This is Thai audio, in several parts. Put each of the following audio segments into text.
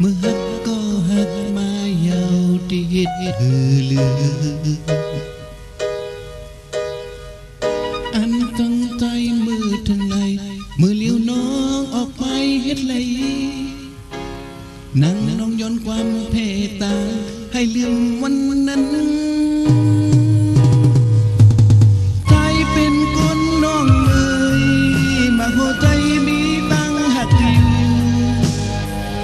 มื่อฮักก็ฮักมายาวติดเหลืออันตั้งใจมือถึงไหนมือเลี้ยวน้องออกไปเฮ็ดไรนั่งน้องย้อนความเพตาให้ลืมวันนั้นใจเป็นคนน้องเลยมาหัวใจมีตั้งหักอยู่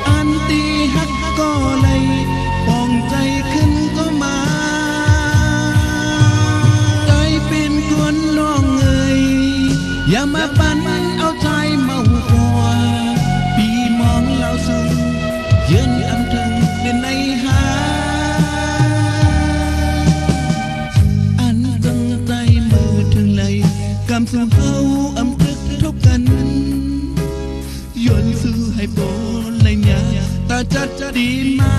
อันตีหักก็เลยปองใจขึ้นก็มาใจเป็นคนน้องเลยอย่ามาปั่นเอาใจเมากว่าปีมองเราสูงยืนอำถึงเป็นในหาอันตั้งใจมือถึงไหลกำสู่เฮาอำตึกทบกันย้อนซื้อให้โบเลยเนี่ยตาจัดดีมา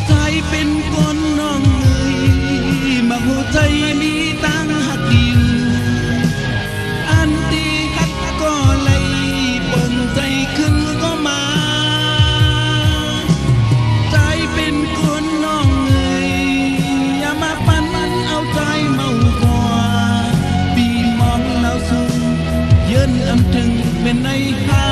ใจเป็นคนน้องเลยมาหัวใจมีตั้งหักอยู่อันตีหักก็เลยปนใจขึ้นก็มาใจเป็นคนน้องเลยอย่ามาปั่นมันเอาใจเมากว่าปีมองเราสูงเยินอำถึงเป็นในหา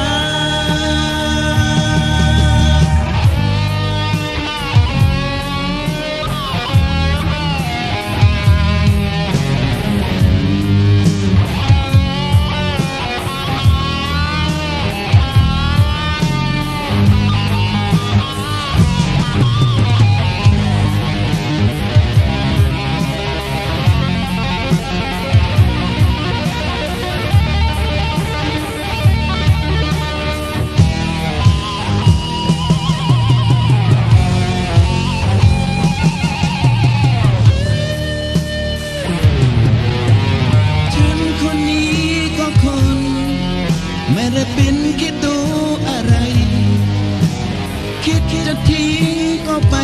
ไม่ได้เป็นคิดดูอะไรคิดจะทิ้งก็ไป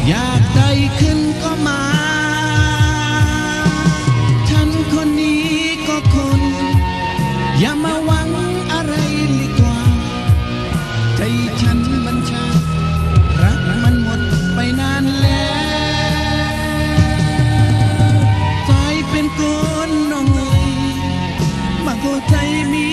อยากได้ขึ้นก็มาฉันคนนี้ก็คนอย่ามาหวังอะไรดีกว่าใจฉันมันชารักมันหมดไปนานแล้วใจเป็นคนน้องเลยมาหัวใจมี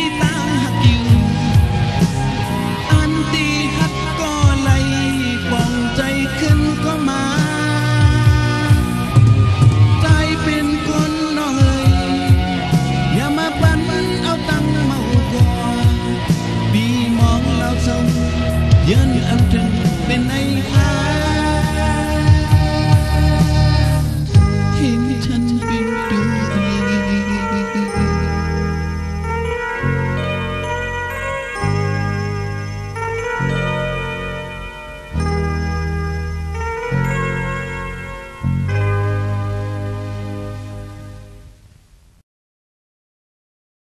ยืน